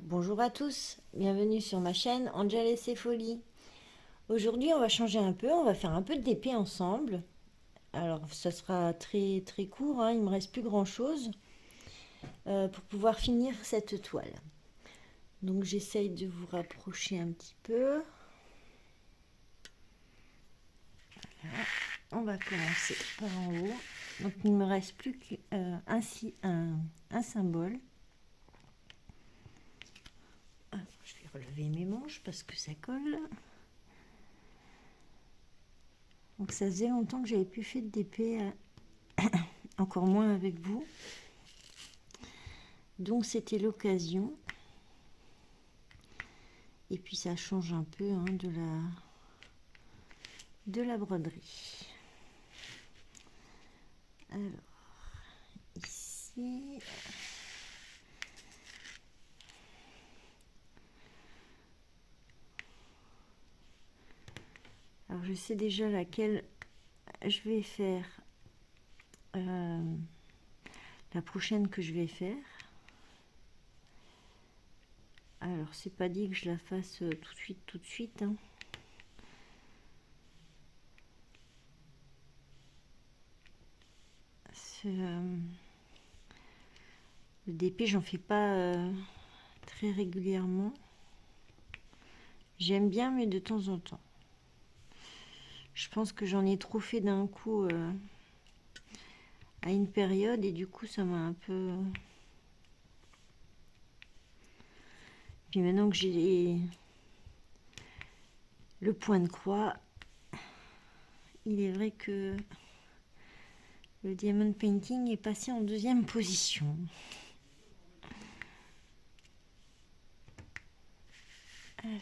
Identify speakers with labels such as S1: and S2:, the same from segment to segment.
S1: Bonjour à tous, bienvenue sur ma chaîne Angel et ses folies. Aujourd'hui on va changer un peu, on va faire un peu d'épée ensemble. Alors ça sera très très court, hein, il me reste plus grand chose pour pouvoir finir cette toile. Donc j'essaye de vous rapprocher un petit peu. Voilà. On va commencer par en haut. Donc il ne me reste plus qu'un un symbole. Alors, je vais relever mes manches parce que ça colle. Donc ça faisait longtemps que j'avais plus fait d'épée, encore moins avec vous. Donc c'était l'occasion. Et puis ça change un peu, hein, de la broderie. Alors ici, alors je sais déjà laquelle je vais faire, la prochaine que je vais faire. Alors c'est pas dit que je la fasse tout de suite, hein. Le DP j'en fais pas très régulièrement. J'aime bien, mais de temps en temps. Je pense que j'en ai trop fait d'un coup à une période et du coup ça m'a un peu... Puis maintenant que j'ai le point de croix, il est vrai que le diamond painting est passé en deuxième position. Alors,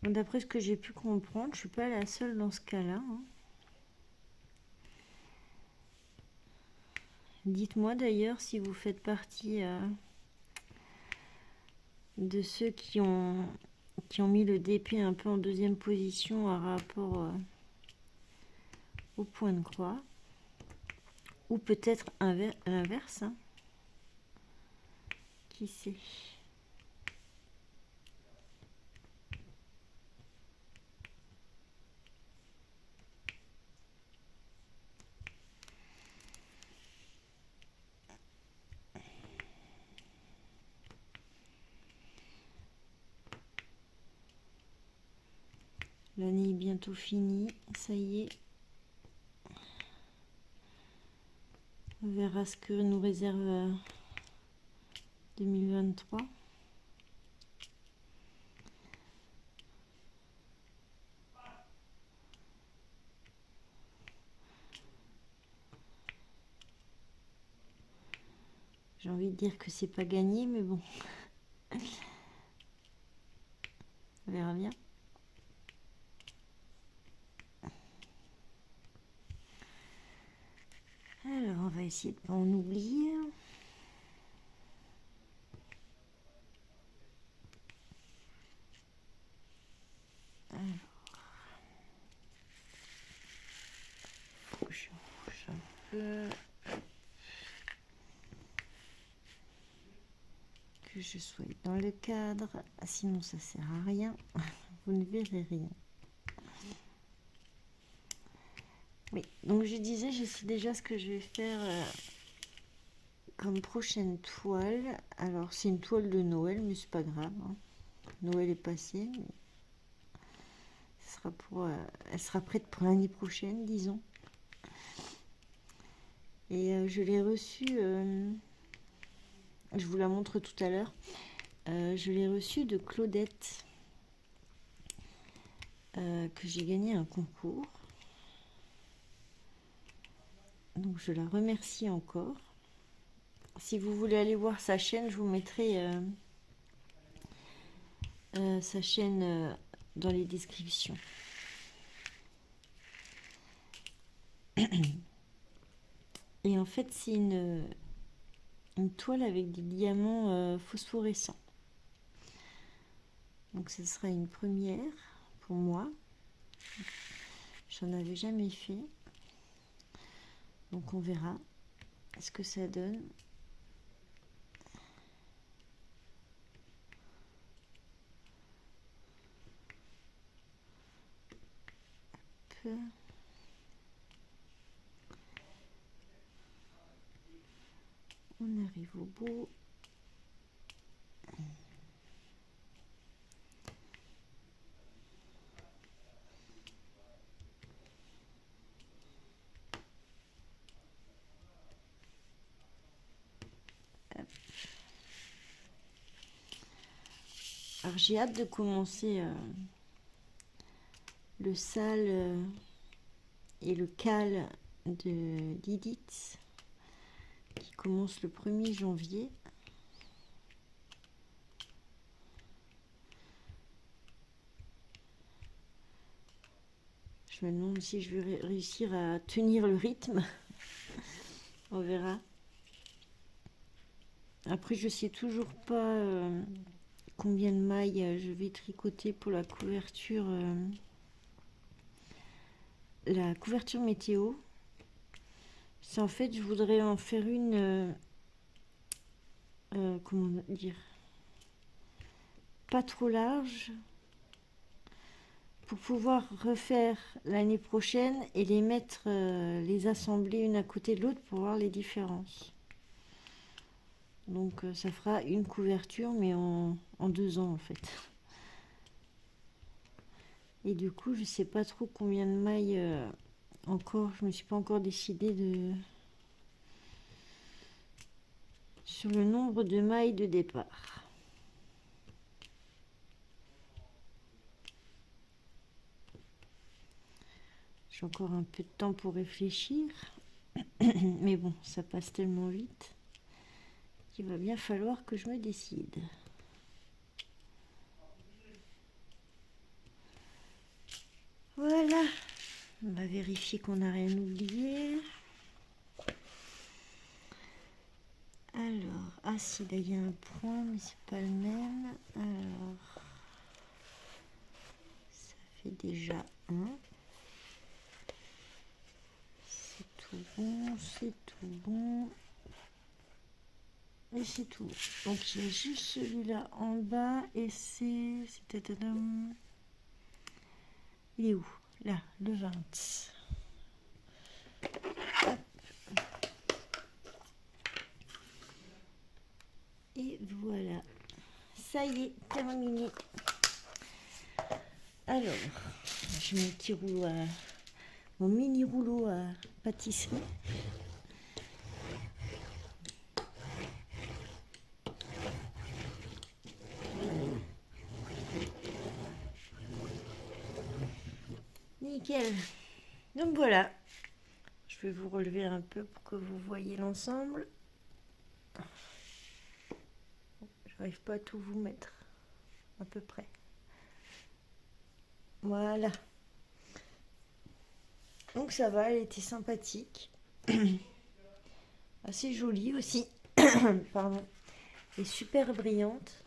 S1: d'après ce que j'ai pu comprendre, je suis pas la seule dans ce cas-là, hein. Dites-moi d'ailleurs si vous faites partie de ceux qui ont mis le DP un peu en deuxième position par rapport au point de croix, ou peut-être l'inverse, hein. Qui sait? L'année est bientôt finie, ça y est. On verra ce que nous réserve 2023. J'ai envie de dire que c'est pas gagné, mais bon, on verra bien. Alors, on va essayer de pas en oublier. Alors, je bouge un peu. Que je sois dans le cadre, sinon ça sert à rien. Vous ne verrez rien. Oui, donc je disais, je sais déjà ce que je vais faire comme prochaine toile. Alors, c'est une toile de Noël, mais c'est pas grave, hein. Noël est passé, mais elle sera prête pour l'année prochaine, disons. Et je l'ai reçue, je vous la montre tout à l'heure. Je l'ai reçue de Claudette, que j'ai gagné un concours. Donc je la remercie encore. Si vous voulez aller voir sa chaîne, je vous mettrai sa chaîne dans les descriptions. Et en fait, c'est une toile avec des diamants phosphorescents. Donc ce sera une première pour moi. J'en avais jamais fait. Donc on verra ce que ça donne. On arrive au bout. Alors j'ai hâte de commencer le sale et le cal de Didit qui commence le 1er janvier. Je me demande si je vais réussir à tenir le rythme. On verra. Après, je sais toujours pas combien de mailles je vais tricoter pour la couverture météo. C'est en fait, je voudrais en faire une, comment dire, pas trop large, pour pouvoir refaire l'année prochaine et les mettre, les assembler une à côté de l'autre pour voir les différences. Donc ça fera une couverture, mais en 2 ans en fait. Et du coup, je sais pas trop combien de mailles encore. Je me suis pas encore décidée sur le nombre de mailles de départ. J'ai encore un peu de temps pour réfléchir. Mais bon, ça passe tellement vite qu'il va bien falloir que je me décide. Voilà. On va vérifier qu'on n'a rien oublié. Alors, ah si, là il y a un point, mais c'est pas le même. Alors, ça fait déjà un. C'est tout bon, c'est tout bon. Et c'est tout. Donc il y a juste celui-là en bas et c'est... Il est où? Là, le 20. Hop. Et voilà. Ça y est, terminé. Alors, j'ai mon petit rouleau mon mini rouleau à pâtisserie. Nickel. Donc voilà. Je vais vous relever un peu pour que vous voyez l'ensemble. J'arrive pas à tout vous mettre. À peu près. Voilà. Donc ça va, elle était sympathique. Assez jolie aussi. Pardon. Et super brillante.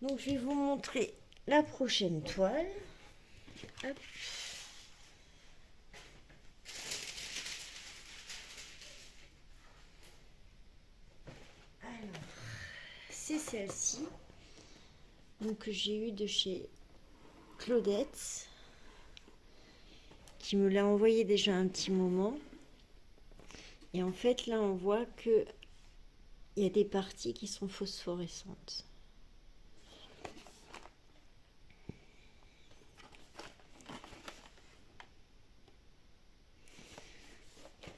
S1: Donc je vais vous montrer la prochaine toile. Hop. Alors, c'est celle-ci. Donc que j'ai eu de chez Claudette, qui me l'a envoyé déjà un petit moment. Et en fait là on voit que il y a des parties qui sont phosphorescentes.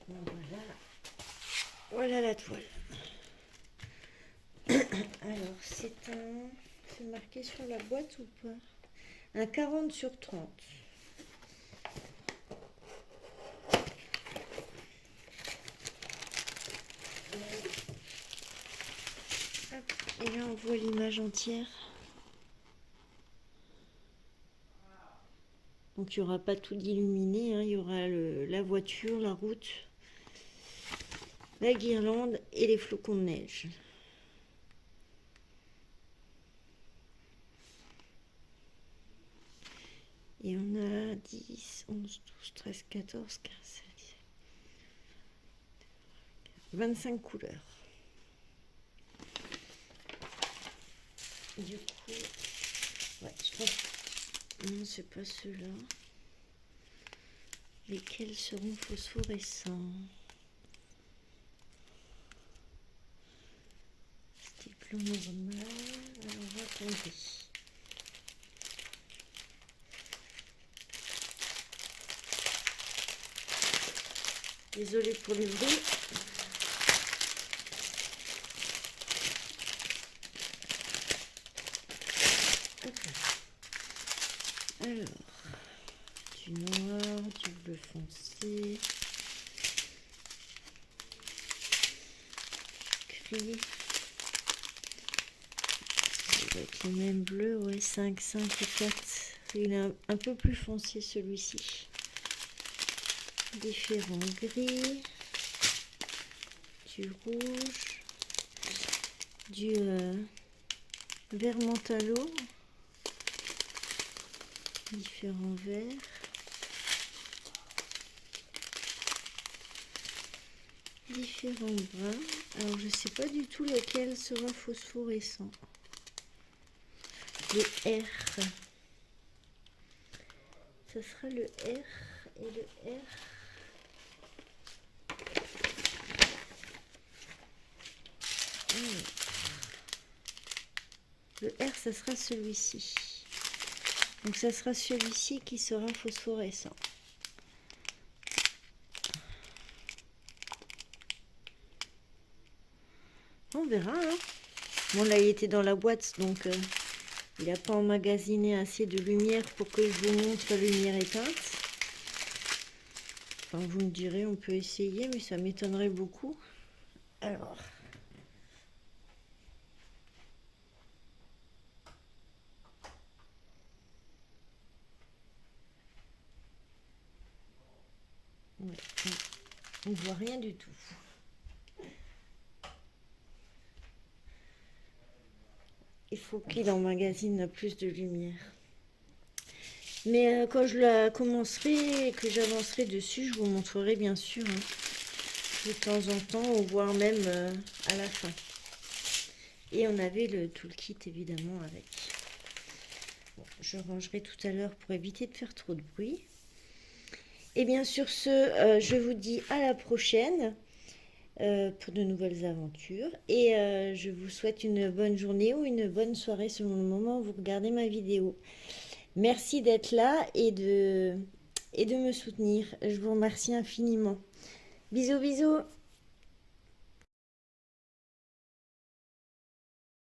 S1: Voilà. Voilà la toile. Alors c'est marqué sur la boîte ou pas? Un 40/30. Et là on voit l'image entière. Donc il n'y aura pas tout d'illuminé, hein. Il y aura la voiture, la route, la guirlande et les flocons de neige. Et on a 10, 11, 12, 13, 14, 15, 16, 25 couleurs. Du coup, ouais, je pense que non, c'est pas ceux-là. Lesquels seront phosphorescents? Stylo normal. Alors attendez. Désolée pour le bruit. Alors, du noir, du bleu foncé, gris. Ça doit être le même bleu, ouais, 5, 5 et 4. Il est un peu plus foncé celui-ci. Différents gris, du rouge, du vert mentalo, différents verts. Différents bruns. Alors je sais pas du tout lequel sera phosphorescent. Le R. Ça sera le R et le R. Le R, ça sera celui-ci. Donc ça sera celui-ci qui sera phosphorescent. On verra, hein. Bon, là, il était dans la boîte, donc il n'a pas emmagasiné assez de lumière pour que je vous montre la lumière éteinte. Enfin, vous me direz, on peut essayer, mais ça m'étonnerait beaucoup. Alors... ouais, on ne voit rien du tout. Il faut qu'il emmagasine plus de lumière. Mais quand je la commencerai et que j'avancerai dessus, je vous montrerai bien sûr, hein, de temps en temps, ou voire même à la fin. Et on avait le toolkit évidemment avec. Bon, je rangerai tout à l'heure pour éviter de faire trop de bruit. Et bien sur ce, je vous dis à la prochaine pour de nouvelles aventures. Et je vous souhaite une bonne journée ou une bonne soirée selon le moment où vous regardez ma vidéo. Merci d'être là et de me soutenir. Je vous remercie infiniment. Bisous, bisous.